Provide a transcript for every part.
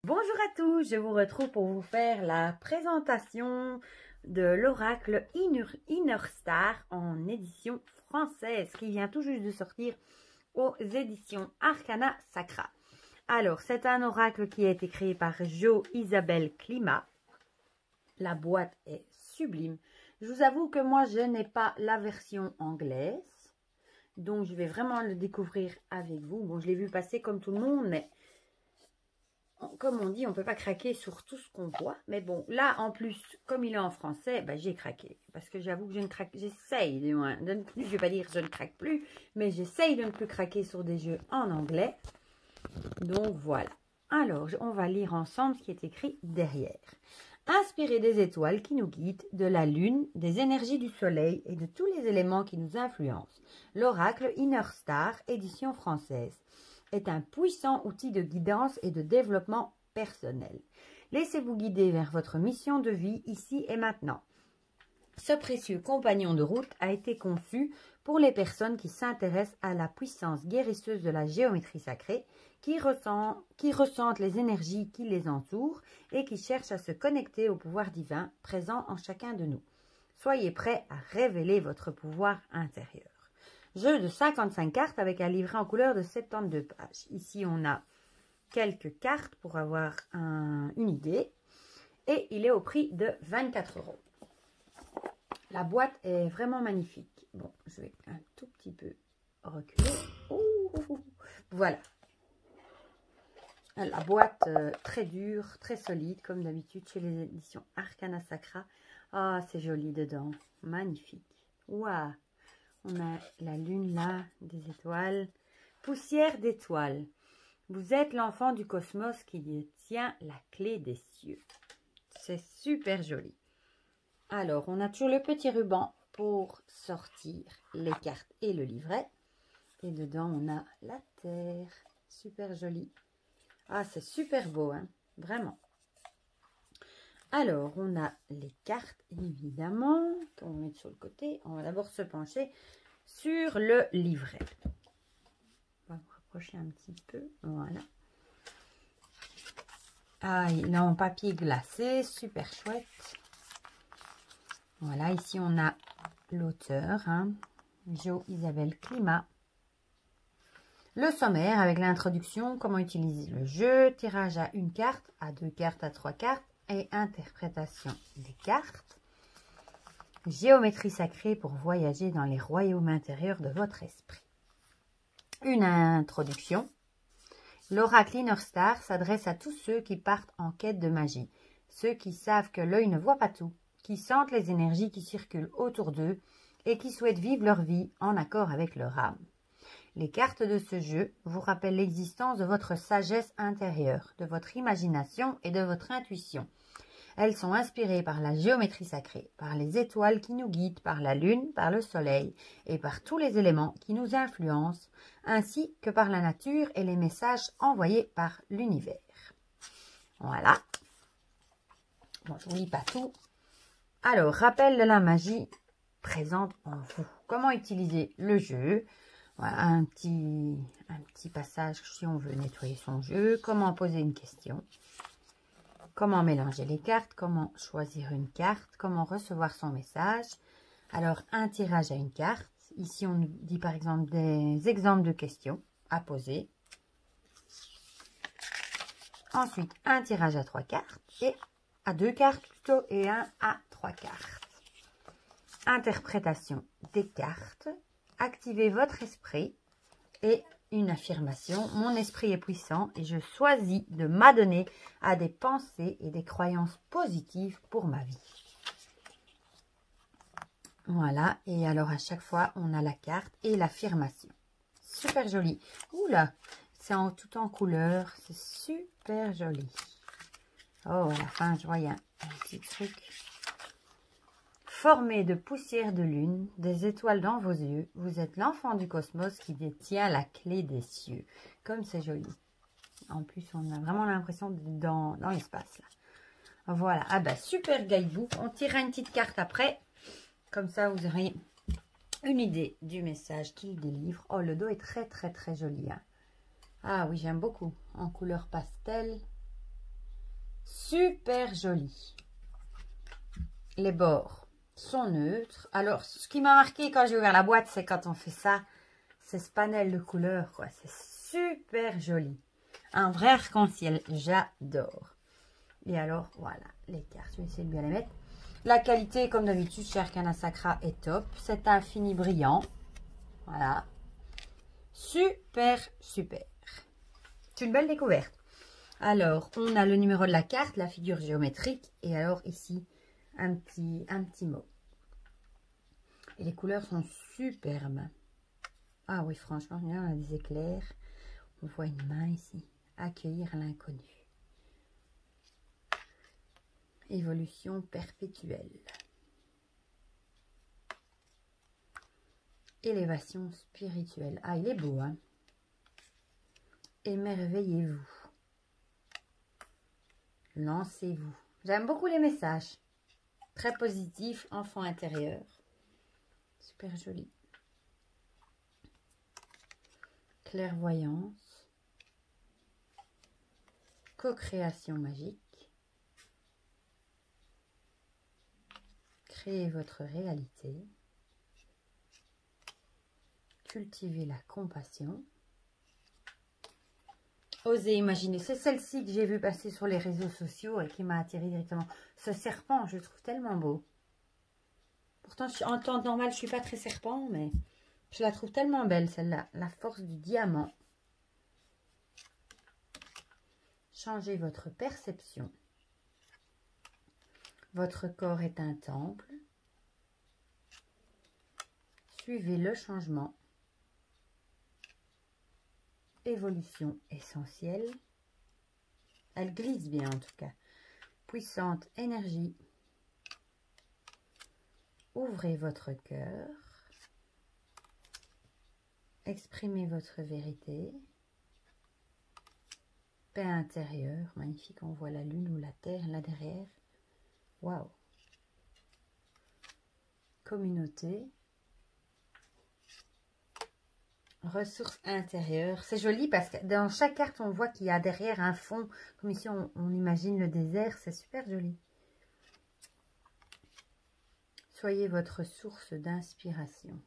Bonjour à tous, je vous retrouve pour vous faire la présentation de l'oracle Inner Star en édition française qui vient tout juste de sortir aux éditions Arcana Sacra. Alors, c'est un oracle qui a été créé par Jo Isabelle Klima. La boîte est sublime. Je vous avoue que moi, je n'ai pas la version anglaise. Donc, je vais vraiment le découvrir avec vous. Bon, je l'ai vu passer comme tout le monde, mais comme on dit, on ne peut pas craquer sur tout ce qu'on voit. Mais bon, là, en plus, comme il est en français, ben, j'ai craqué. Parce que j'avoue que je ne craque, j'essaye de ne plus, je ne vais pas dire je ne craque plus, mais j'essaye de ne plus craquer sur des jeux en anglais. Donc, voilà. Alors, on va lire ensemble ce qui est écrit derrière. Inspiré des étoiles qui nous guident, de la lune, des énergies du soleil et de tous les éléments qui nous influencent, l'oracle Inner Star, édition française, est un puissant outil de guidance et de développement personnel. Laissez-vous guider vers votre mission de vie ici et maintenant. Ce précieux compagnon de route a été conçu pour les personnes qui s'intéressent à la puissance guérisseuse de la géométrie sacrée, qui ressentent les énergies qui les entourent et qui cherchent à se connecter au pouvoir divin présent en chacun de nous. Soyez prêts à révéler votre pouvoir intérieur. Jeu de 55 cartes avec un livret en couleur de 72 pages. Ici, on a quelques cartes pour avoir une idée. Et il est au prix de 24 €. La boîte est vraiment magnifique. Bon, je vais un tout petit peu reculer. Ouh, voilà. La boîte très dure, très solide, comme d'habitude chez les éditions Arcana Sacra. Ah, c'est joli dedans. Magnifique. Waouh. On a la lune là, des étoiles. Poussière d'étoiles. Vous êtes l'enfant du cosmos qui détient la clé des cieux. C'est super joli. Alors, on a toujours le petit ruban pour sortir les cartes et le livret. Et dedans, on a la terre. Super joli. Ah, c'est super beau, hein, vraiment. Alors, on a les cartes, évidemment, qu'on va mettre sur le côté. On va d'abord se pencher sur le livret. On va me rapprocher un petit peu. Voilà. Ah, il est en papier glacé, super chouette. Voilà, ici on a l'auteur, hein, Jo Isabelle Klima. Le sommaire avec l'introduction, comment utiliser le jeu, tirage à 1 carte, à 2 cartes, à 3 cartes et interprétation des cartes. Géométrie sacrée pour voyager dans les royaumes intérieurs de votre esprit. Une introduction. L'oracle Inner Star s'adresse à tous ceux qui partent en quête de magie, ceux qui savent que l'œil ne voit pas tout, qui sentent les énergies qui circulent autour d'eux et qui souhaitent vivre leur vie en accord avec leur âme. Les cartes de ce jeu vous rappellent l'existence de votre sagesse intérieure, de votre imagination et de votre intuition. Elles sont inspirées par la géométrie sacrée, par les étoiles qui nous guident, par la lune, par le soleil et par tous les éléments qui nous influencent, ainsi que par la nature et les messages envoyés par l'univers. Voilà. Bon, je ne vous lis pas tout. Alors, rappel de la magie présente en vous. Comment utiliser le jeu? Voilà, un petit passage si on veut nettoyer son jeu. Comment poser une question. Comment mélanger les cartes. Comment choisir une carte. Comment recevoir son message. Alors, un tirage à 1 carte. Ici, on nous dit par exemple des exemples de questions à poser. Ensuite, un tirage à 3 cartes. Et à 2 cartes plutôt. Et un à 3 cartes. Interprétation des cartes. Activez votre esprit et une affirmation. Mon esprit est puissant et je choisis de m'adonner à des pensées et des croyances positives pour ma vie. Voilà. Et alors à chaque fois, on a la carte et l'affirmation. Super joli. Oula, c'est tout en couleur. C'est super joli. Oh, à la fin, je vois, il y a un petit truc. Formé de poussière de lune, des étoiles dans vos yeux, vous êtes l'enfant du cosmos qui détient la clé des cieux. Comme c'est joli. En plus, on a vraiment l'impression d'être dans l'espace. Voilà. Ah bah super guidebook. On tirera une petite carte après. Comme ça, vous aurez une idée du message qu'il délivre. Oh, le dos est très très très joli. Hein. Ah oui, j'aime beaucoup. En couleur pastel. Super joli. Les bords sont neutres. Alors, ce qui m'a marqué quand j'ai ouvert la boîte, c'est quand on fait ça, c'est ce panel de couleurs, quoi. C'est super joli. Un vrai arc-en-ciel, j'adore. Et alors, voilà, les cartes, je vais essayer de bien les mettre. La qualité, comme d'habitude, chez Arcana Sacra est top. C'est un fini brillant. Voilà. Super, super. C'est une belle découverte. Alors, on a le numéro de la carte, la figure géométrique. Et alors, ici, un petit mot. Et les couleurs sont superbes. Ah oui, franchement, là, on a des éclairs. On voit une main ici. Accueillir l'inconnu. Évolution perpétuelle. Élévation spirituelle. Ah, il est beau, hein? Émerveillez-vous. Lancez-vous. J'aime beaucoup les messages. Très positif, enfant intérieur. Super joli. Clairvoyance. Co-création magique. Créez votre réalité. Cultivez la compassion. Osez imaginer. C'est celle-ci que j'ai vue passer sur les réseaux sociaux et qui m'a attiré directement. Ce serpent, je le trouve tellement beau. Pourtant, en temps normal, je ne suis pas très serpent, mais je la trouve tellement belle, celle-là. La force du diamant. Changez votre perception. Votre corps est un temple. Suivez le changement. Évolution essentielle. Elle glisse bien en tout cas. Puissante énergie. Ouvrez votre cœur. Exprimez votre vérité. Paix intérieure. Magnifique, on voit la lune ou la terre là derrière. Waouh. Communauté. Ressources intérieures. C'est joli parce que dans chaque carte, on voit qu'il y a derrière un fond. Comme ici, on imagine le désert. C'est super joli. Soyez votre source d'inspiration.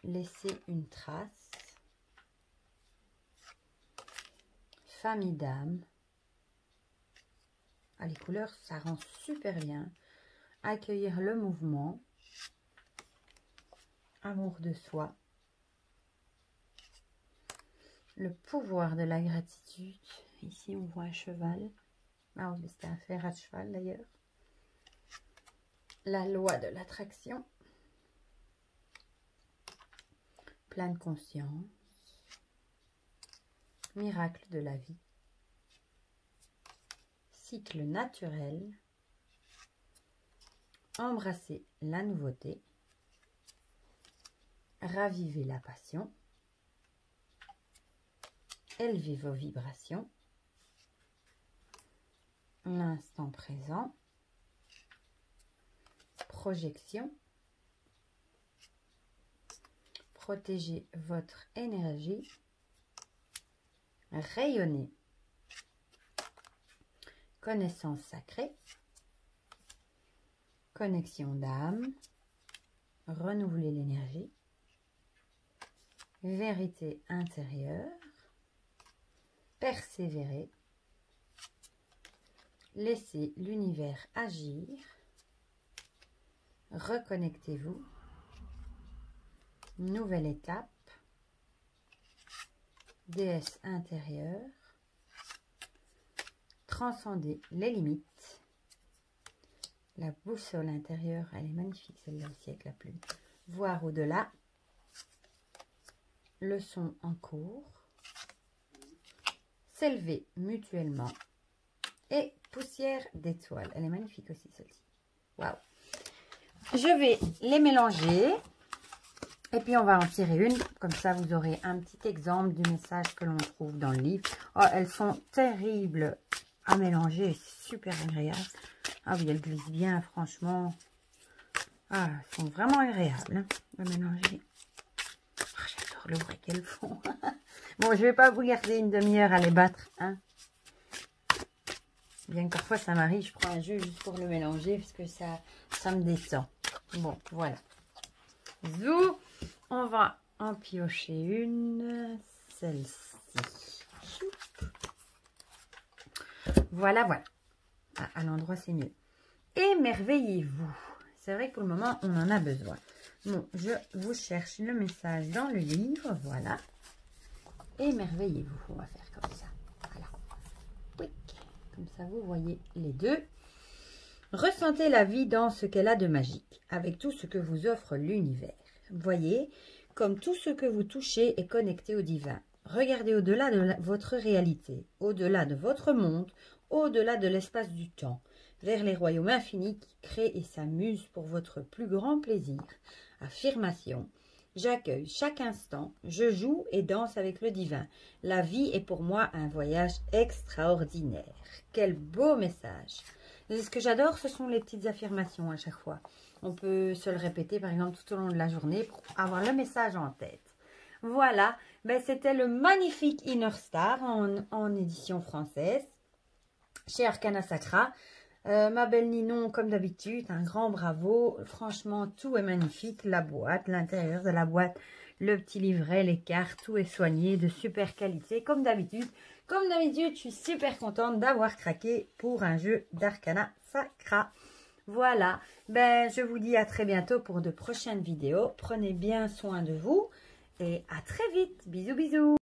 Laissez une trace. Famille d'âme. Ah, les couleurs, ça rend super bien. Accueillir le mouvement. Amour de soi. Le pouvoir de la gratitude. Ici, on voit un cheval. Ah oui, c'était un fer à cheval d'ailleurs. La loi de l'attraction. Pleine conscience. Miracle de la vie. Cycle naturel. Embrasser la nouveauté. Ravivez la passion. Élevez vos vibrations. L'instant présent. Projection. Protégez votre énergie. Rayonnez. Connaissance sacrée. Connexion d'âme. Renouveler l'énergie. Vérité intérieure. Persévérer. Laissez l'univers agir. Reconnectez-vous. Nouvelle étape. Déesse intérieure. Transcender les limites. La boussole intérieure, elle est magnifique celle-là aussi avec la plume. Voir au-delà. Leçon en cours. S'élever mutuellement. Et poussière d'étoiles. Elle est magnifique aussi celle-ci. Waouh. Je vais les mélanger. Et puis on va en tirer une. Comme ça vous aurez un petit exemple du message que l'on trouve dans le livre. Oh, elles sont terribles à mélanger. Super agréable. Ah oui, elles glissent bien franchement. Ah, elles sont vraiment agréables hein, à mélanger. Oh, j'adore le bruit qu'elles font. Bon, je ne vais pas vous garder une demi-heure à les battre. Hein. Bien que parfois ça m'arrive, je prends un jeu juste pour le mélanger parce que ça me descend. Bon, voilà. Zou, on va en piocher une, celle-ci. Voilà, voilà. Ah, à l'endroit, c'est mieux. Émerveillez-vous. C'est vrai que pour le moment, on en a besoin. Bon, je vous cherche le message dans le livre. Voilà. Émerveillez-vous. On va faire comme ça. Voilà. Oui. Comme ça, vous voyez les deux. Ressentez la vie dans ce qu'elle a de magique, avec tout ce que vous offre l'univers. Voyez, comme tout ce que vous touchez est connecté au divin. Regardez au-delà de votre réalité, au-delà de votre monde, au-delà de l'espace du temps, vers les royaumes infinis qui créent et s'amusent pour votre plus grand plaisir. Affirmation. J'accueille chaque instant, je joue et danse avec le divin. La vie est pour moi un voyage extraordinaire. Quel beau message! Ce que j'adore, ce sont les petites affirmations à chaque fois. On peut se le répéter par exemple tout au long de la journée pour avoir le message en tête. Voilà, ben, c'était le magnifique Inner Star en édition française chez Arcana Sacra. Ma belle Ninon, comme d'habitude, un grand bravo. Franchement, tout est magnifique. La boîte, l'intérieur de la boîte, le petit livret, les cartes, tout est soigné, de super qualité, comme d'habitude. Comme d'habitude, je suis super contente d'avoir craqué pour un jeu d'Arcana Sacra. Voilà, ben, je vous dis à très bientôt pour de prochaines vidéos. Prenez bien soin de vous et à très vite. Bisous, bisous.